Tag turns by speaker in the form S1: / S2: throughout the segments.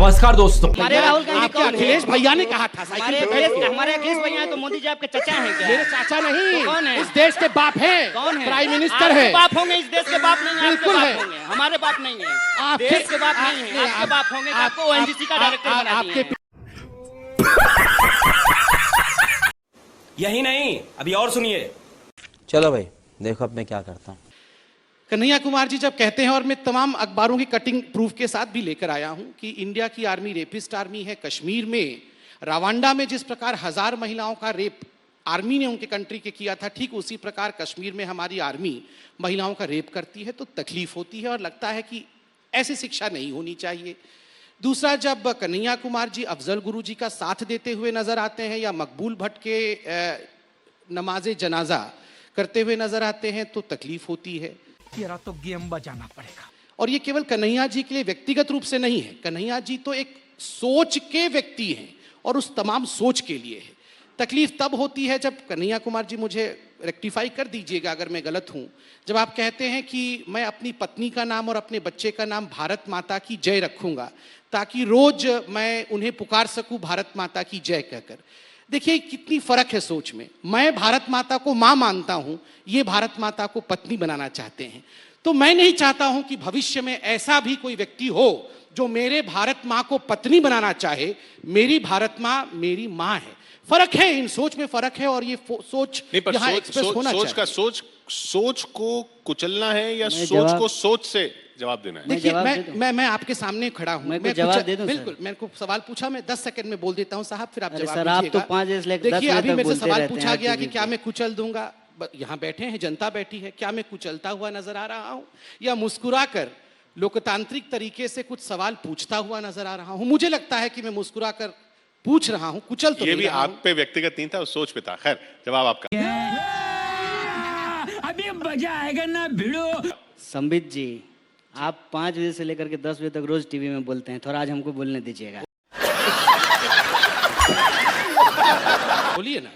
S1: नमस्कार दोस्तों।
S2: हमारे राहुल गांधी
S3: आपके
S2: कौन है?
S3: अखिलेश भैया ने कहा था
S2: हमारे अखिलेश भैया हैं तो मोदी जी आपके चचा हैं क्या?
S3: मेरे चाचा नहीं,
S2: तो कौन है?
S3: इस देश के बाप हैं।
S2: कौन है?
S3: प्राइम मिनिस्टर
S2: आपके
S3: है।
S2: बाप होंगे, इस देश के बाप नहीं है।
S3: बिल्कुल
S2: आपके
S3: है।
S2: बाप होंगे, हमारे बाप नहीं है।
S3: आपके-
S2: देश के बाप नहीं है, आपके बाप होंगे। आपको ओएनजीसी का डायरेक्टर बना दिए हैं।
S1: यही नहीं, अभी और सुनिए।
S4: चलो भाई देखो अब मैं क्या करता हूँ।
S3: कन्हैया कुमार जी जब कहते हैं, और मैं तमाम अखबारों की कटिंग प्रूफ के साथ भी लेकर आया हूं कि इंडिया की आर्मी रेपिस्ट आर्मी है। कश्मीर में रवांडा में जिस प्रकार 1000 महिलाओं का रेप आर्मी ने उनके कंट्री के किया था, ठीक उसी प्रकार कश्मीर में हमारी आर्मी महिलाओं का रेप करती है, तो तकलीफ होती है और लगता है कि ऐसी शिक्षा नहीं होनी चाहिए। दूसरा, जब कन्हैया कुमार जी अफजल गुरु जी का साथ देते हुए नजर आते हैं या मकबूल भट्ट के नमाज जनाजा करते हुए नजर आते हैं, तो तकलीफ होती है।
S5: तेरा तो गेम बजाना पड़ेगा।
S3: और ये केवल कन्हैया जी के लिए व्यक्तिगत रूप से नहीं है, कन्हैया जी तो एक सोच के व्यक्ति हैं और उस तमाम सोच के लिए है। तकलीफ तब होती है जब कन्हैया कुमार जी, मुझे रेक्टिफाई कर दीजिएगा अगर मैं गलत हूं, जब आप कहते हैं कि मैं अपनी पत्नी का नाम और अपने बच्चे का नाम भारत माता की जय रखूंगा ताकि रोज मैं उन्हें पुकार सकूं भारत माता की जय कहकर। देखिए कितनी फर्क है सोच में। मैं भारत माता को मां मानता हूं, ये भारत माता को पत्नी बनाना चाहते हैं। तो मैं नहीं चाहता हूं कि भविष्य में ऐसा भी कोई व्यक्ति हो जो मेरे भारत मां को पत्नी बनाना चाहे। मेरी भारत मां मेरी मां है। फर्क है, इन सोच में फर्क है और ये सोच यहाँ एक्सप्रेस होना चाहिए।
S6: सोच को कुचलना है या सोच को सोच से जवाब देना है?
S3: देखिए मैं आपके सामने खड़ा हूँ,
S2: मैं जवाब दे दूं।
S3: बिल्कुल, मेरे को सवाल पूछा, मैं 10 सेकंड में बोल देता हूँ साहब, फिर आप जवाब
S2: सर, आप तो 5
S3: देखिए अभी मेरे से सवाल पूछा गया कि क्या मैं कुचल दूंगा। यहाँ बैठे हैं, जनता बैठी है, क्या मैं कुचलता हुआ नजर आ रहा हूँ या मुस्कुराकर लोकतांत्रिक तरीके से कुछ सवाल पूछता हुआ नजर आ रहा हूँ? मुझे लगता है कि मैं मुस्कुराकर पूछ रहा हूँ, कुचल तो
S6: ये
S3: नहीं
S6: भी
S3: रहा
S6: आप
S3: हूं।
S6: पे व्यक्तिगत नहीं था, उस सोच पे था। खैर, जवाब आपका।
S5: अभी मजा आएगा ना भिड़ो।
S2: संबित जी, आप 5 बजे से लेकर के 10 बजे तक रोज टीवी में बोलते हैं, थोड़ा आज हमको बोलने दीजिएगा।
S3: बोलिए ना।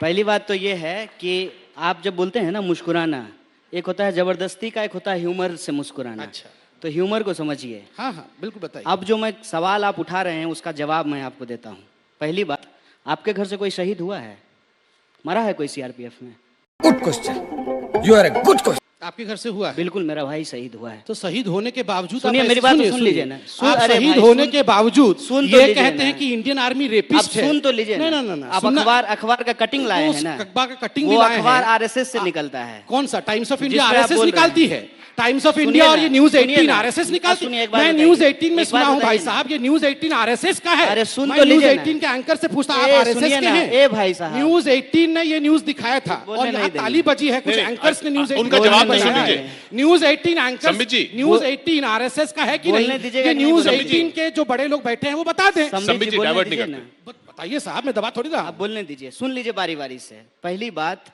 S2: पहली बात तो ये है कि आप जब बोलते हैं ना मुस्कुराना, एक होता है जबरदस्ती का, एक होता है ह्यूमर से मुस्कुराना।
S3: अच्छा,
S2: तो ह्यूमर को समझिए।
S3: हाँ हाँ बिल्कुल बताइए।
S2: अब जो मैं सवाल आप उठा रहे हैं उसका जवाब मैं आपको देता हूँ। पहली बात, आपके घर से कोई शहीद हुआ है? मरा है कोई सीआरपीएफ में?
S5: Good question, you are a good question.
S3: आपके घर से हुआ है?
S2: बिल्कुल, मेरा भाई शहीद हुआ है।
S3: तो शहीद होने के बावजूद
S2: सुनिए,
S3: आप
S2: मेरी
S3: ऐसे-
S2: बात तो
S3: सुनिए,
S2: सुन
S3: सुनिए।
S2: लीजिए ना।
S3: आप
S2: अरे
S3: शहीद
S2: भाई,
S3: होने के बावजूद
S2: सुन तो
S3: ये
S2: लीजिए
S3: कहते
S2: ना।
S3: हैं कि इंडियन आर्मी
S2: आप
S3: रेपिस्ट है।
S2: सुन तो लीजिए
S3: नहीं
S2: ना।
S3: नहीं नहीं,
S2: आप अखबार का कटिंग लाए हैं ना।
S3: अखबार का कटिंग
S2: वो
S3: भी लाए
S2: अखबार
S3: हैं।
S2: आरएसएस से निकलता है।
S3: कौन सा? टाइम्स ऑफ
S2: जिस
S3: इंडिया
S2: पे आप
S3: आरएसएस
S2: बोल रहे
S3: निकालती
S2: हैं।
S3: है। टाइम्स ऑफ
S2: सुनिए
S3: इंडिया और
S2: ना,
S3: ये न्यूज
S2: सुनिए
S3: 18
S2: ना।
S3: आरएसएस निकालती
S2: सुनिए,
S3: है।
S2: एक बात
S3: मैं
S2: बताइए।
S3: न्यूज 18 में
S2: एक बात
S3: सुना हूँ भाई
S2: बताइए।
S3: साहब, ये न्यूज 18 आरएसएस का है।
S2: अरे सुन
S3: मैं
S2: तो
S3: न्यूज
S2: लीजिए ना।
S3: 18 के एंकर से पूछता आप
S2: ए,
S3: आरएसएस
S2: सुनिए
S3: के
S2: ना,
S3: हैं?
S2: ए भाई साहब।
S3: न्यूज 18 ने ये न्यूज दिखाया था
S2: बोलने
S3: और
S2: नहीं
S3: यहाँ
S2: देंगे।
S3: ताली बजी है। कुछ
S6: नहीं,
S3: एंकर्स ने न्यूज
S6: उनका
S3: 18
S6: जवाब
S3: बनाया
S6: नहीं
S3: है।
S6: दीजिए।
S3: न्यूज 18
S6: संबित जी,
S3: एंकर न्यूज 18 आरएसएस का है कि
S2: बोलने
S3: नहीं?
S2: दीजिएगा
S3: ये
S2: कि नहीं
S3: न्यूज
S2: बोलने
S3: 18 के जो बड़े लोग बैठे हैं वो बता दें।
S6: संबित जी,
S2: बोलने
S6: डाइवर्ट नहीं
S2: दीजिए
S6: करते।
S2: ना।
S3: बताइए साहब, मैं दबा थोड़ी रहा
S2: आप बोलने दीजिए, सुन लीजिए बारी बारी से। पहली बात,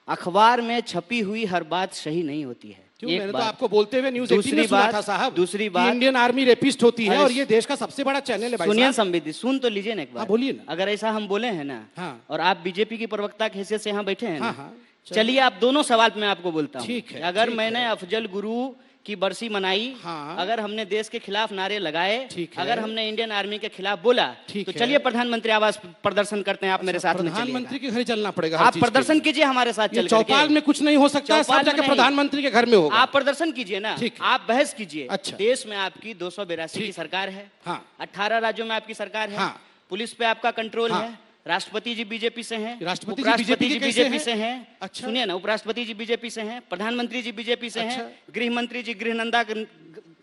S2: अखबार में छपी हुई हर बात सही नहीं होती है।
S3: क्यों?
S2: एक
S3: मैंने तो
S2: बात।
S3: आपको बोलते हुए न्यूज 18
S2: दूसरी
S3: में सुना
S2: बात-
S3: था साहब।
S2: दूसरी
S3: कि
S2: बात-
S3: इंडियन आर्मी रेपिस्ट होती है
S2: अरे
S3: और ये देश का सबसे बड़ा चैनल है भाई
S2: सुनिए
S3: साहब।
S2: संबित जी, सुन तो लीजिए ना एक बार।
S3: हाँ, बोलिए ना।
S2: अगर ऐसा हम बोले हैं ना,
S3: हाँ।
S2: और आप बीजेपी की प्रवक्ता की हैसियत से यहाँ बैठे हैं
S3: हाँ,
S2: ना,
S3: हाँ,
S2: चलिए आप दोनों सवाल मैं आपको बोलता हूँ।
S3: ठीक है,
S2: अगर
S3: ठीक
S2: मैंने
S3: है।
S2: अफजल गुरु की बरसी मनाई,
S3: हाँ।
S2: अगर हमने देश के खिलाफ नारे लगाए,
S3: ठीक है।
S2: अगर हमने इंडियन आर्मी के खिलाफ बोला,
S3: ठीक
S2: तो
S3: है।
S2: चलिए प्रधानमंत्री आवास प्रदर्शन करते हैं। आप मेरे साथ में
S3: प्रधानमंत्री
S2: चलिएगा।
S3: के घर चलना पड़ेगा हर
S2: आप
S3: चीज के
S2: प्रदर्शन
S3: लिए।
S2: कीजिए हमारे साथ
S3: ये
S2: चल
S3: चौपाल
S2: करके।
S3: में कुछ नहीं हो सकता, सब
S2: चौपाल में
S3: जाके
S2: नहीं।
S3: प्रधानमंत्री के घर में होगा।
S2: आप प्रदर्शन कीजिए ना,
S3: ठीक है।
S2: आप बहस कीजिए।
S3: अच्छा।
S2: देश में आपकी 282 की
S3: ठीक।
S2: सरकार है।
S3: हाँ।
S2: 18 राज्यों में आपकी सरकार है।
S3: हाँ।
S2: पुलिस पे आपका कंट्रोल
S3: हाँ।
S2: है। राष्ट्रपति जी बीजेपी से हैं,
S3: राष्ट्रपति जी
S2: उपराष्ट्रपति जी
S3: बीजेपी के
S2: बीजेपी
S3: कैसे
S2: से
S3: हैं?
S2: हैं।
S3: अच्छा।
S2: सुनिए ना, उपराष्ट्रपति जी बीजेपी से हैं, प्रधानमंत्री जी बीजेपी से हैं,
S3: अच्छा।
S2: गृह मंत्री जी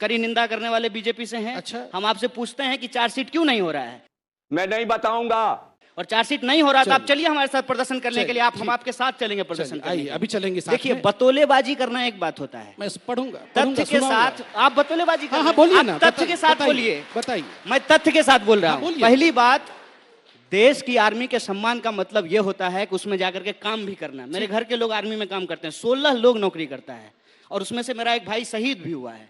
S2: कड़ी निंदा करने वाले बीजेपी से हैं।
S3: अच्छा।
S2: हम आपसे पूछते हैं कि चार्जशीट क्यों नहीं हो रहा है?
S7: मैं नहीं बताऊंगा।
S2: और चार्जशीट नहीं हो रहा तो आप
S3: चलिए।
S2: चलिए हमारे साथ प्रदर्शन करने
S3: चलिए,
S2: के लिए। हम
S3: ठीक।
S2: आपके साथ चलेंगे प्रदर्शन
S3: चलिए,
S2: करने
S3: आइए,
S2: के लिए।
S3: अभी चलेंगे साथ
S2: देखिए,
S3: में।
S2: बतौलेबाजी करना एक बात होता है,
S3: मैं पढ़ूंगा
S2: तथ्य के
S3: सुनाऊंगा।
S2: साथ आप बतौलेबाजी कर
S3: हाँ
S2: रहे
S3: हाँ
S2: हैं।
S3: बोलिए
S2: आप
S3: ना,
S2: तथ्य के साथ बोलिए।
S3: बताइए।
S2: मैं तथ्य के साथ बोल रहा
S3: हाँ,
S2: हूँ।
S3: बोलिए।
S2: पहली बात, देश की आर्मी के सम्मान का मतलब यह होता है कि उसमें जाकर के काम भी करना। मेरे घर के लोग आर्मी में काम करते हैं, 16 लोग नौकरी करता है और उसमें से मेरा एक भाई शहीद भी हुआ है।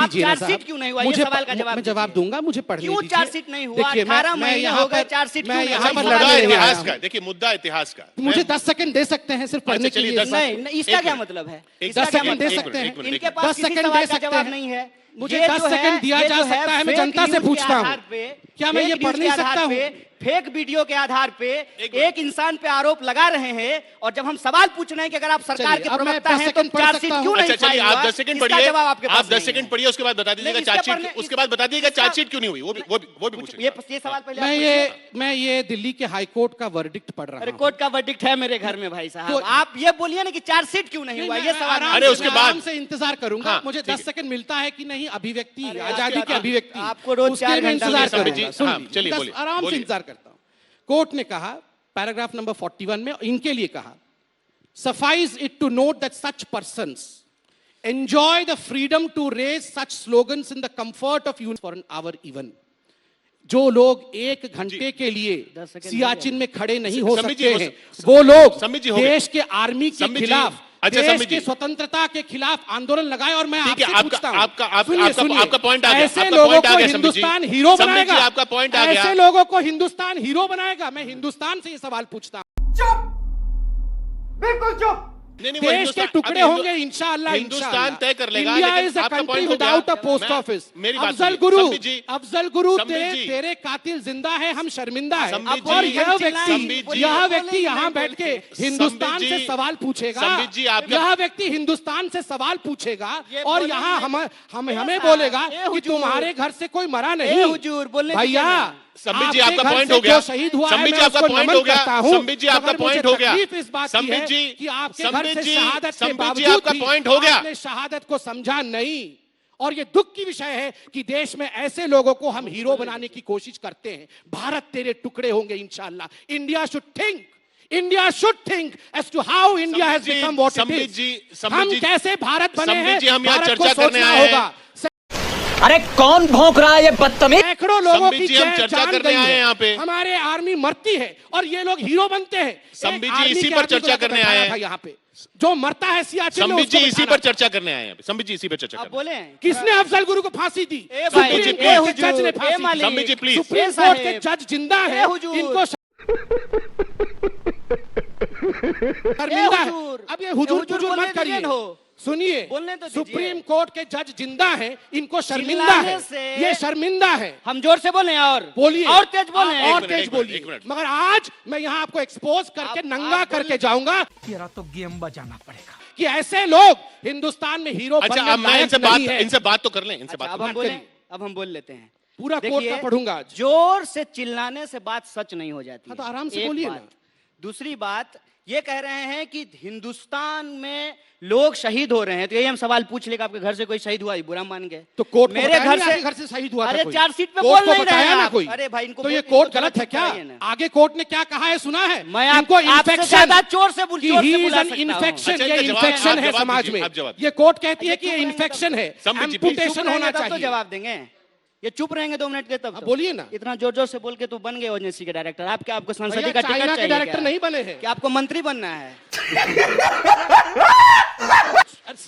S2: आप
S3: दीजिए ना
S2: चार्जशीट
S3: साहब।
S2: क्यों नहीं हुआ? ये
S3: मुझे
S2: सवाल का जवाब
S3: मैं जवाब
S2: दीजिए।
S3: दूंगा, मुझे पढ़ने
S2: क्यों
S3: दीजिए।
S2: चार्जशीट नहीं हुआ?
S3: देखिए,
S2: 18
S3: मैं
S2: महीने
S3: यहाँ
S2: हो गए,
S3: पर-
S2: चार्जशीट
S3: मैं
S2: क्यों नहीं?
S3: यहाँ पर
S2: मुद्दा
S3: लड़ने
S6: मुद्दा
S3: नहीं आया
S6: इतिहास
S3: हूँ।
S6: का है। देखिए मुद्दा इतिहास का
S3: मुझे
S6: मैं-
S3: 10 सेकंड दे सकते हैं सिर्फ पढ़ने के
S6: चलिए,
S3: लिए।
S6: 10
S2: नहीं, इसका
S6: एक
S2: क्या
S6: मिनट।
S2: मतलब है?
S6: एक
S2: इसका
S3: 10
S2: क्या
S3: सेकंड दे
S2: मतलब है?
S3: सकते हैं।
S2: इनके
S3: 10
S2: पास किसी
S3: सेकंड
S2: सवाल
S3: दे
S2: का
S3: सकते
S2: जवाब
S3: हैं।
S2: नहीं है।
S3: मुझे
S2: ये
S3: 10
S2: जो है-
S3: सेकंड दिया
S2: ये
S3: जा
S2: जो है
S3: सकता है, मैं
S2: फेक
S3: जनता से
S2: न्यूज़ के
S3: पूछता हूं।
S2: आधार पे,
S3: क्या मैं
S2: फेक
S3: ये
S2: न्यूज़
S3: पढ़ नहीं
S2: के आधार
S3: सकता
S2: पे,
S3: हूं?
S2: फेक वीडियो के आधार पे एक इंसान पे आरोप लगा रहे हैं, और जब हम सवाल पूछ रहे हैं कि अगर आप सरकार
S3: चलिए,
S2: के
S3: अब मैं
S2: प्रवक्ता
S3: 10
S2: हैं तो
S3: सेकंड पढ़
S2: चार्जशीट
S3: सकता हूं।
S2: क्यों नहीं
S6: अच्छा चलिए,
S2: फाइल
S6: आप
S2: हुआ?
S6: 10 सेकंड
S2: इसका
S6: पढ़िए,
S2: जवाब आपके
S6: आप
S2: पास
S6: 10
S2: नहीं
S6: सेकंड
S2: है।
S6: पढ़िए, उसके बाद बता दीजिएगा
S2: नहीं, इसके
S6: चार्जशीट,
S2: पढ़ने-
S6: उसके बाद बता दीजिएगा
S2: इसका-
S6: चार्जशीट क्यों नहीं हुई, वो भी पूछेंगे।
S2: ये सवाल पहले
S3: मैं ये दिल्ली के हाई कोर्ट का वर्डिक्ट पढ़ रहा हूं।
S2: कोर्ट का वर्डिक्ट है मेरे घर में भाई साहब,
S3: तो-
S2: आप ये बोलिए ना कि चार्जशीट क्यों नहीं हुआ, ये सवाल
S6: अरे उसके बाद-
S3: आराम से इंतजार करूंगा।
S6: हाँ,
S3: मुझे
S6: ठीक
S3: 10 सेकंड मिलता है कि नहीं, अभिव्यक्ति,
S2: अरे
S3: आजादी
S2: आपके-
S3: की अभिव्यक्ति,
S2: आपको रोज
S3: उसके
S2: 4
S3: लिए मैं
S2: घंटा
S3: इंतजार
S6: सुनिए,
S3: करूंगा।
S6: जी,
S3: सुन
S6: हाँ,
S3: लीजिए,
S6: चलिए,
S3: 10
S6: बोलिए,
S3: आराम से
S6: बोलिए।
S3: इंतजार करता हूं। कोर्ट ने कहा, पैराग्राफ नंबर 41 में इनके लिए कहा, suffice it to note that such persons enjoy the freedom to raise such slogans in the comfort of union for an hour even. जो लोग 1 घंटे के लिए
S2: 10 सेकंड
S3: सियाचिन में खड़े नहीं हो
S6: सम्बित जी,
S3: सकते हैं,
S6: हो-
S3: वो लोग
S6: सम्बित जी, हो गए।
S3: देश के आर्मी के
S6: सम्बित जी,
S3: खिलाफ,
S6: अच्छा,
S3: देश
S6: सम्बित
S3: की
S6: जी।
S3: स्वतंत्रता के खिलाफ आंदोलन लगाए। और मैं
S6: ठीक है,
S3: आपसे
S6: आपका
S3: पूछता हूं,
S6: आपका
S3: सुनिए,
S6: आपका पॉइंट आ गया,
S3: ऐसे
S6: आपका
S3: लोगों
S6: पॉइंट आ
S3: को
S6: गया, सम्बित जी।
S3: हिंदुस्तान हीरो
S6: सम्बित जी,
S3: बनाएगा?
S6: आपका पॉइंट आ गया।
S3: ऐसे लोगों को हिंदुस्तान हीरो बनाएगा? मैं हिंदुस्तान से ये सवाल पूछता हूं।
S6: नहीं, नहीं, वो
S3: देश के
S6: हिंदुस्तान-
S3: टुकड़े
S6: अभी
S3: होंगे इंशाअल्लाह।
S6: हिंदुस्तान तय कर लेगा,
S3: इंडिया
S6: लेकिन
S3: इज अ
S6: आपका
S3: कंट्री
S6: point हो गया।
S3: विदाउट अ पोस्ट
S6: मैं-
S3: ऑफिस।
S6: मेरी बात
S3: अफजल
S6: सुनिए,
S3: गुरु,
S6: सम्बित जी,
S3: अफजल गुरु,
S6: सम्बित जी।
S3: तेरे कातिल जिंदा है, हम शर्मिंदा है।
S6: सम्बित
S3: और
S6: जी,
S3: यह
S6: सम्बित
S3: व्यक्ति,
S6: जी,
S3: यह व्यक्ति यहाँ बैठ के हिंदुस्तान
S6: सम्बित
S3: से
S6: जी,
S3: सवाल पूछेगा।
S6: सम्बित जी, आपने-
S3: यह व्यक्ति हिंदुस्तान से सवाल पूछेगा
S2: ये
S3: और
S2: बोलेंगे
S3: यहाँ
S2: नहीं।
S3: हमें
S2: साहब,
S3: बोलेगा
S2: ए
S3: कि
S2: हुजूर।
S3: तुम्हारे घर से कोई मरा
S2: ए
S3: नहीं।
S2: हुजूर, बोलने
S3: भैया,
S2: दीजिए
S6: सम्बित जी,
S3: आपके
S6: आपका
S3: घर
S6: पॉइंट
S3: से
S6: हो गया।
S3: जो शहीद हुआ है,
S6: सम्बित
S3: मैं
S6: जी, आपका
S3: उसको
S6: पॉइंट
S3: नमन
S6: हो गया।
S3: करता हूं।
S6: सम्बित जी, आपका
S3: मगर मुझे
S6: पॉइंट हो गया।
S3: तकलीफ इस बात की
S6: सम्बित
S3: है
S6: जी,
S3: कि आपके घर
S6: सम्बित
S3: से
S6: जी,
S3: शहादत के
S6: सम्बित जी,
S3: बावजूद
S6: आपका
S3: भी
S6: पॉइंट हो गया।
S3: आपने शहादत को समझा नहीं। और ये दुख की विषय है कि देश में ऐसे लोगों को हम हीरो बनाने की कोशिश करते हैं। भारत तेरे टुकड़े होंगे इंशाल्लाह। India should think, India should think as to how India has
S6: Sambit ji,
S3: become what it
S6: Sambit
S3: is.
S6: Ji, Sambit
S3: हम
S6: जी,
S3: कैसे भारत बने
S6: सम्बित
S3: हैं,
S6: जी, हम यहाँ
S3: भारत को
S6: चर्चा करने
S3: सोचना
S6: आए हैं।
S3: होगा।
S7: अरे कौन भौंक रहा है ये बदतमीज?
S3: सैकड़ों लोगों
S6: सम्बित
S3: की
S6: जी, हम
S3: जान
S6: चर्चा
S3: जान
S6: करने
S3: गई
S6: आए हैं
S3: है।
S6: यहाँ पे।
S3: हमारे आर्मी मरती है और ये लोग हीरो बनते हैं।
S6: सम्बित
S3: एक
S6: जी,
S3: आर्मी
S6: इसी
S3: के
S6: पर
S3: आदमी को
S6: चर्चा
S3: लेकर
S6: करने
S3: बैठाया
S6: आए
S3: था
S6: हैं।
S3: यहाँ पे। जो मरता है सियाचिन में,
S6: सम्बित जी
S3: उसको
S6: इसी
S3: बैठाना।
S6: पर चर्चा करने आए हैं। सम्बित जी इसी पर चर्चा
S2: आप
S6: करने
S2: बोले
S3: किसने अफजल गुरु को फांसी दी?
S2: ए भाई,
S6: सम्बित जी,
S3: सुप्रीम
S6: ए
S3: कोर्ट के जज ने
S2: हुजूर,
S3: फांसी
S2: ए
S3: दी।
S2: मालिक,
S6: सम्बित जी, प्लीज।
S3: सुप्रीम
S2: ए
S3: कोर्ट के
S2: साहेब,
S3: जज जिंदा है,
S2: ए हुजूर।
S3: इनको शर्मिंदा है।
S2: हुजूर,
S3: अब ये
S2: ए
S3: हुजूर
S2: हुजूर
S3: पुजूर
S2: बोलने
S3: मत करिए।
S2: दीजिए हो।
S3: सुनिए,
S2: बोलने तो दीजिए।
S3: सुप्रीम कोर्ट के जज जिंदा है, इनको शर्मिंदा
S2: चिल्लाने
S3: है।
S2: से-
S3: ये शर्मिंदा है।
S2: हम जोर से बोले और
S3: बोलिए,
S2: और तेज बोले
S3: आप और
S6: एक
S3: तेज
S6: मिनट,
S3: बोलिए।
S6: एक मिनट।
S3: मगर आज मैं यहाँ आपको एक्सपोज करके
S2: आप
S3: नंगा करके
S2: बोलिए।
S3: जाऊंगा
S7: तेरा तो गेम बजाना पड़ेगा।
S3: कि ऐसे लोग हिंदुस्तान में हीरो
S6: अच्छा,
S3: बनने
S6: अब मैं
S3: लायक
S6: इनसे
S3: नहीं है।
S6: बात तो कर लें, इनसे बात
S2: अब
S6: तो
S2: हम
S6: कर
S2: बोले,
S3: करिए।
S2: अब हम बोल लेते हैं।
S3: पूरा कोर्ट का
S2: देखिए,
S3: पढ़ूंगा आज।
S2: जोर से चिल्लाने से बात सच नहीं हो जाती
S3: हाँ, तो
S2: है।
S3: आराम से
S2: एक
S3: बोलिए
S2: बात।
S3: ना।
S2: दूसरी बात, ये कह रहे हैं कि हिंदुस्तान में लोग शहीद हो रहे हैं, तो यही हम सवाल पूछ ले कि आपके घर से कोई शहीद हुआ, ये बुरा मान गए
S3: तो कोर्ट को
S2: मेरे
S3: बताया
S2: घर
S3: नहीं
S2: से
S3: आपके घर से शहीद हुआ था
S2: अरे
S3: कोई?
S2: चार्जशीट पे
S3: कोर्ट
S2: बोल
S3: को
S2: नहीं रहे
S3: बताया
S2: हैं
S3: ना
S2: आप।
S3: कोई?
S2: अरे भाई, इनको
S3: तो ये
S2: बोल-
S3: कोर्ट
S2: इनको
S3: गलत है क्या?
S2: बताइए ना।
S3: आगे कोर्ट ने क्या कहा है सुना है?
S2: मैं
S3: इनको
S2: आपसे
S3: infection-
S2: ज्यादा जोर से
S3: कि
S2: जोर से
S3: he is
S2: बुला
S3: an
S2: सकता हूं।
S3: infection,
S6: अच्छा,
S3: ये
S6: इनका जवाब-
S3: इन्फेक्शन
S6: आप
S3: है
S6: जवाब
S3: समाज
S6: दीजिए,
S3: में।
S6: आप जवाब
S3: ये कोर्ट कहती है
S2: अच्छा,
S3: कि ये
S2: चुप रहेंगे
S3: इन्फेक्शन है,
S6: सम्बित जी, प्लीज।
S3: एम्पुटेशन
S2: चुप रहेंगे
S3: होना
S2: तब तो
S3: चाहिए।
S2: जवाब देंगे। ये चुप रहेंगे 2 मिनट के तब तो।
S3: बोलिए ना।
S2: इतना जोर जोर से बोल के तो बन गए ओजेंसी के डायरेक्टर। आप क्या, आपको संसदीय
S3: भैया,
S2: का
S3: चाइना
S2: टिकट
S3: के
S2: चाहिए
S3: डायरेक्टर
S2: क्या?
S3: नहीं बने हैं।
S2: कि आपको मंत्री बनना है?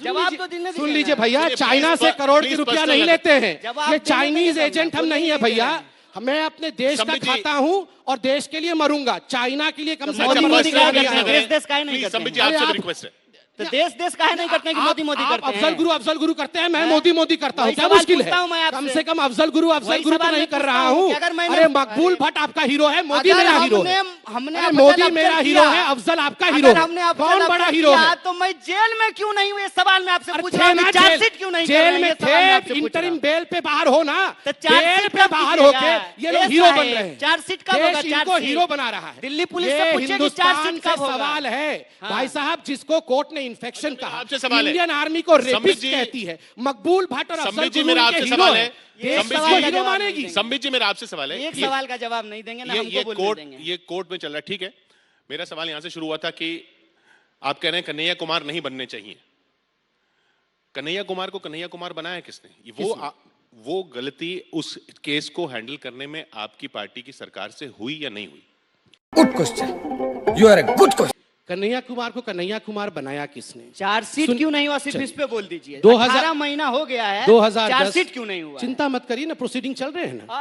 S2: जवाब तो देने
S3: सुन
S2: दीजिए
S3: लीजिए
S2: ना।
S3: भैया,
S6: सुनिए,
S3: चाइना
S6: प्लीज,
S3: से करोड़ की
S6: प्लीज
S3: रुपया
S6: पर्सनल
S3: नहीं
S6: है।
S3: लेते हैं।
S2: जवाब
S3: ये
S2: देने
S3: चाइनीज
S2: दीजिए,
S3: एजेंट हम
S2: बोलिए
S3: नहीं है
S2: नहीं
S3: भैया।
S2: दे
S3: मैं अपने देश का
S6: सम्बित जी-
S3: खाता हूँ और देश के लिए मरूंगा। चाइना के लिए कम से
S2: मोदी
S3: कम
S2: मोदी
S3: पर्सनल
S2: का
S3: नहीं
S2: करते हैं,
S3: है।
S2: देश देश का ही नहीं
S6: प्लीज,
S2: करते
S6: सम्बित जी,
S2: हैं।
S3: अरे
S6: आपसे
S3: आप-
S6: रिक्वेस्ट है।
S2: तो देश का है नहीं करते हैं कि मोदी मोदी
S3: आप
S2: करते हैं।
S3: अफजल गुरु करते हैं, मैं
S2: हैं?
S3: मोदी मोदी करता हूँ।
S2: वही
S3: क्या
S2: सवाल
S3: मुश्किल
S2: पूछता हूं मैं
S3: है?
S2: आपसे।
S3: कम से कम अफजल गुरु
S2: वही
S3: तो
S2: सवाल
S3: नहीं
S2: मैं
S3: कर
S2: पूछता
S3: रहा
S2: हूं
S3: हूँ।
S2: कि अगर मैंने-
S3: अरे मकबूल
S2: अरे-
S3: भट्ट आपका हीरो है, मोदी
S2: अगर
S3: मेरा हीरो है।
S2: हमने
S3: अरे
S2: अफजल
S3: मोदी
S2: अफजल
S3: मेरा हीरो
S2: किया,
S3: है, अफजल आपका
S2: अगर
S3: हीरो है।
S2: हमने अफजल
S3: कौन बड़ा
S2: अफजल
S3: हीरो
S2: किया,
S3: है?
S2: तो मैं जेल में क्यों नहीं हूँ? ये सवाल मैं आपसे
S3: अरे
S2: पूछ रहा हूँ।
S3: थे ना,
S2: चार्जशीट क्यों नहीं कर रहे
S3: जेल
S2: हैं?
S3: में
S2: ये सवाल मैं आपसे
S3: थे,
S2: पूछ रहा
S3: इंटरिम
S2: हूं।
S3: बेल पे बाहर हो ना।
S2: तो
S3: जेल
S2: चार्जशीट
S3: पे
S2: कब
S3: बाहर
S2: कीजिएगा?
S3: होके ये लोग
S2: ये
S3: हीरो बन
S2: साहेब,
S3: रहे हैं।
S2: चार्जशीट कब
S3: देश
S2: होगा?
S3: इनको
S2: चार्जशीट?
S3: हीरो बना रहा है।
S2: दिल्ली पुलिस
S3: ये
S2: से पूछिए कि
S3: हिंदुस्तान
S2: चार्जशीट
S3: से
S2: कब होगा?
S3: सवाल है
S2: हाँ।
S3: भाई साहब, जिसको कोर्ट ने इन्फेक्शन कहा,
S6: आपसे सवाल है।
S3: इंडियन आर्मी को
S6: सम्बित
S3: रेपिस्ट
S6: जी-
S3: कहती है। मकबूल भट्ट और अफजल
S6: सम्बित जी,
S3: गुरु
S6: मेरा
S3: उनके
S6: आपसे
S3: हीरो
S6: सवाल
S3: हैं।
S6: है।
S3: देश
S6: सम्बित
S3: सबको
S6: जी-
S3: हीरो
S2: जवाब
S3: मानेगी।
S2: नहीं देंगे।
S6: सम्बित जी, मेरा आपसे सवाल है।
S2: एक सवाल का जवाब नहीं देंगे ना, हमको बोलने देंगे।
S6: ये कोर्ट में चल रहा है, ठीक है। मेरा सवाल यहां से शुरू हुआ था कि आप कह रहे हैं कन्हैया कुमार नहीं बनने चाहिए। कन्हैया कुमार को कन्हैया कुमार बनाया किसने? वो गलती उस केस को हैंडल करने में आपकी पार्टी की सरकार से हुई या नहीं हुई?
S7: Good question, you are a good question.
S3: Kanhaiya Kumar को कन्हैया कुमार बनाया किसने?
S2: चार्जशीट
S3: सुन-
S2: क्यों नहीं हुआ? सिर्फ इस पे बोल दीजिए।
S3: 2000
S2: 18 महीना हो गया है,
S3: 2010
S2: चार्जशीट क्यों नहीं हुआ?
S3: चिंता मत करिए ना, प्रोसीडिंग चल रहे हैं ना।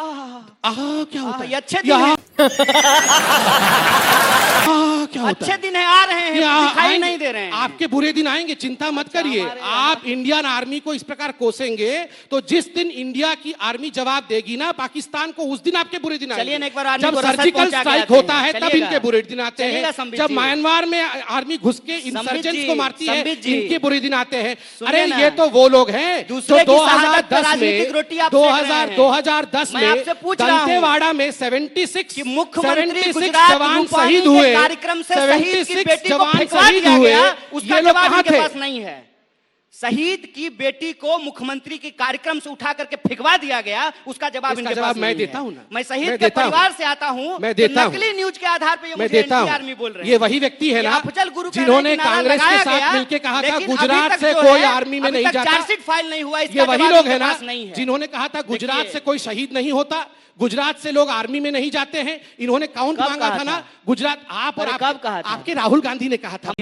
S2: आह,
S3: क्या होता
S2: ये
S3: है?
S2: अच्छे दिन हैं।
S3: क्या होता
S2: अच्छे
S3: है?
S2: दिन है, आ रहे हैं,
S3: ये
S2: दिखाई
S3: आएंगे।
S2: नहीं दे रहे हैं।
S3: आपके बुरे दिन आएंगे, चिंता मत करिए। आप इंडियन आर्मी को इस प्रकार कोसेंगे तो जिस दिन इंडिया की आर्मी जवाब देगी ना पाकिस्तान को, उस दिन आपके बुरे दिन आएंगे।
S2: चलिए ना, एक बार आर्मी
S3: जब
S2: को रसद
S3: सर्जिकल
S2: पहुंचा के
S3: स्ट्राइक
S2: आते
S3: होता
S2: हैं।
S3: है तब
S2: चलिएगा।
S3: इनके बुरे दिन आते
S2: चलिएगा
S3: हैं।
S2: संबित
S3: जब
S2: जी।
S3: म्यांमार में आर्मी घुस के इंसर्जेंट्स
S2: जी,
S3: को मारती है,
S2: संबित जी।
S3: इनके बुरे दिन आते हैं।
S2: सुनिए
S3: अरे
S2: ना।
S3: ये तो वो लोग हैं जो
S2: दूसरे की शहादत पर
S3: 2010
S2: राजनीतिक रोटी
S3: में
S2: आप सेक रहे हैं।
S3: 2010
S2: मैं
S3: में
S2: आपसे पूछ रहा हूं
S3: दंतेवाड़ा में 76
S2: कि मुख्यमंत्री
S3: 76
S2: गुजरात
S3: जवान
S2: रूपानी
S3: शहीद
S2: के
S3: हुए।
S2: कार्यक्रम से शहीद की
S3: 76
S2: बेटी को
S3: जवान
S2: फेंकवा
S3: शहीद
S2: दिया
S3: हुए।
S2: गया, उसका
S3: ये लोग
S2: जवाब
S3: कहां
S2: इनके
S3: थे?
S2: पास नहीं है। शहीद की बेटी को मुख्यमंत्री के कार्यक्रम से उठा करके फेंकवा दिया गया, उसका जवाब
S3: इसका
S2: इनके
S3: जवाब
S2: पास
S3: मैं
S2: नहीं
S3: देता
S2: है।
S3: हूं ना।
S2: मैं शहीद
S3: मैं
S2: के
S3: देता हूं।
S2: परिवार से आता हूं,
S3: मैं
S2: तो
S3: देता हूं।
S2: नकली न्यूज के आधार पर ये
S3: मैं
S2: मुझे
S3: देता
S2: एंटी
S3: हूं।
S2: आर्मी बोल रहे हैं।
S3: ये वही व्यक्ति है
S2: ये
S3: ना
S2: अफजल गुरु कह रहे हैं
S3: जिन्होंने
S2: कि नारा
S3: कांग्रेस के
S2: लगाया
S3: साथ
S2: गया,
S3: मिलकर कहा था
S2: लेकिन
S3: गुजरात
S2: अभी तक
S3: से
S2: जो
S3: कोई
S2: है,
S3: आर्मी में
S2: अभी
S3: नहीं
S2: तक
S3: जाता।
S2: चार्जशीट फाइल नहीं हुआ,
S3: ये
S2: इसका
S3: वही
S2: जवाब
S3: लोग
S2: इनके
S3: हैं ना
S2: पास नहीं है।
S3: जिन्होंने कहा था गुजरात
S2: देखिए।
S3: से कोई शहीद नहीं होता, गुजरात से लोग आर्मी में नहीं जाते हैं। इन्होंने काउंट
S2: कब
S3: मांगा
S2: कहा
S3: था ना
S2: था?
S3: गुजरात। आप और
S2: अरे कब कहा था?
S3: आपके राहुल गांधी ने कहा था।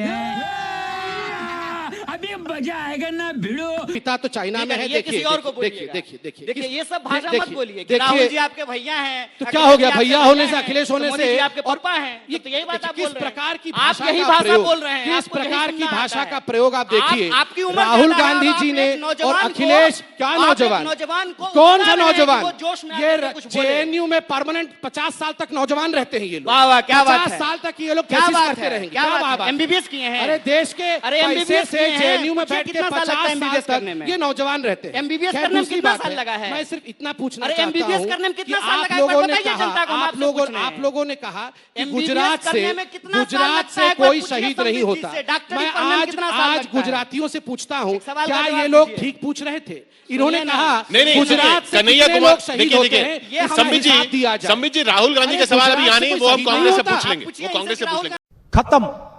S7: अभी मजा आएगा ना भिड़ो।
S3: पिता तो चाइना में है।
S2: ये
S3: देखिए
S2: किसी और को
S3: देखिए
S2: बोलिएगा।
S3: देखिए देखिए
S2: देखिए
S3: किस-
S2: ये सब भाषा मत
S3: देखिए,
S2: बोलिए कि
S3: देखिए।
S2: राहुल जी आपके भैया हैं,
S3: तो
S2: अखिलेश
S3: क्या हो गया?
S2: जी आपके
S3: भैया होने से,
S2: हैं,
S3: अखिलेश
S2: तो
S3: होने
S2: मोदी
S3: से
S2: जी आपके
S3: और
S2: पापा हैं,
S3: ये
S2: तो यही बात आप
S3: किस
S2: बोल रहे हैं।
S3: प्रकार की
S2: आप
S3: भाषा
S2: यही
S3: का
S2: भाषा
S3: प्रयोग,
S2: बोल रहे हैं,
S3: किस
S2: आपको यही
S3: प्रकार की
S2: सुनना
S3: भाषा
S2: आता
S3: का
S2: है।
S3: प्रयोग आप देखिए।
S2: आपकी उम्र
S3: राहुल
S2: ज्यादा है
S3: गांधी
S2: और
S3: जी
S2: आप
S3: ने
S2: एक नौजवान
S3: और
S2: को-
S3: अखिलेश, क्या
S2: आप एक
S3: नौजवान?
S2: नौजवान को
S3: कौन
S2: बता
S3: सा
S2: रहे हैं कि
S3: नौजवान?
S2: वो जोश में
S3: ये
S2: आकर के कुछ बोले।
S3: जेएनयू में परमानेंट 50 साल तक नौजवान रहते हैं ये लोग।
S2: वाह वाह, क्या बात
S3: 50
S2: है।
S3: साल तक ये लोग
S2: क्या
S3: कोशिश
S2: बात
S3: करते
S2: है,
S3: रहेंगे।
S2: क्या बात है।
S3: बात है?
S2: MBBS किए हैं।
S3: अरे देश के
S2: अरे
S3: पैसे
S2: MBBS
S3: से
S2: किए हैं।
S3: जेएनयू में
S2: पूछिए
S3: बैठ के
S2: कितना साल लगता
S3: 50
S2: है
S3: साल
S2: MBBS करने
S3: तक
S2: में?
S3: ये नौजवान रहते हैं।
S2: MBBS
S3: खैर,
S2: करने में
S3: दूसरी
S2: कितना
S3: बात
S2: साल लगा है?
S3: मैं सिर्फ इतना पूछना
S2: अरे
S3: चाहता
S2: MBBS
S3: हूं
S2: करने में
S3: कि
S2: कितना साल
S3: आप
S2: लगा है?
S3: लोगों ने
S2: बताइए जनता को, हम
S3: कहा,
S2: आपसे पूछ रहे हैं।
S3: आप लोगों ने कहा कि
S2: MBBS
S3: गुजरात से
S2: करने में कितना साल
S3: गुजरात
S2: लगता
S3: से
S2: है? एक बार
S3: कोई
S2: पूछिए
S3: शहीद
S2: संबित
S3: नहीं
S2: जी
S3: होता।
S2: से, डॉक्टरी
S3: मैं
S2: पढ़ने में
S3: आज
S2: कितना साल
S3: आज
S2: लगता है?
S3: गुजरातियों से पूछता हूं
S2: एक सवाल
S3: क्या
S2: का जवाब
S3: ये लोग
S2: दीजिए।
S3: ठीक पूछ रहे थे? इन्होंने
S2: सुनिए ना।
S3: कहा
S6: नहीं
S3: गुजरात से
S6: कन्हैया
S3: कितने
S6: कुमार
S3: लोग शहीद
S6: देखिए
S3: होते हैं,
S6: देखिए
S3: ये हमारा
S6: संबित
S3: हिसाब दिया
S6: जी
S3: जाए।
S6: संबित जी राहुल गांधी
S3: अरे
S6: के सवाल अभी
S3: गुजरात
S6: यहाँ
S3: से
S6: नहीं,
S3: कोई
S6: वो हम
S3: शहीद
S6: कांग्रेस से
S3: नहीं
S6: पूछ
S3: होता।
S6: लेंगे,
S2: पूछिए
S6: वो कांग्रेस से
S2: इनसे
S6: पूछ
S2: कि
S6: लेंगे।
S7: खत्म।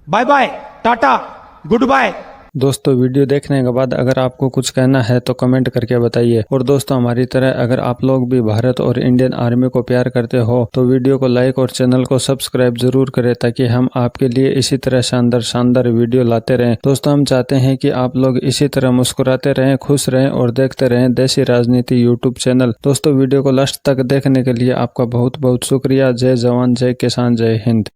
S7: Bye bye, tata, good bye.
S8: दोस्तों वीडियो देखने के बाद अगर आपको कुछ कहना है तो कमेंट करके बताइए। और दोस्तों हमारी तरह अगर आप लोग भी भारत और इंडियन आर्मी को प्यार करते हो तो वीडियो को लाइक और चैनल को सब्सक्राइब जरूर करें ताकि हम आपके लिए इसी तरह शानदार वीडियो लाते रहें। दोस्तों हम चाहते हैं कि आप लोग इसी तरह मुस्कुराते रहें, खुश रहें और देखते रहें देसी राजनीति यूट्यूब चैनल। दोस्तों वीडियो को लास्ट तक देखने के लिए आपका बहुत बहुत शुक्रिया। जय जवान, जय किसान, जय हिंद।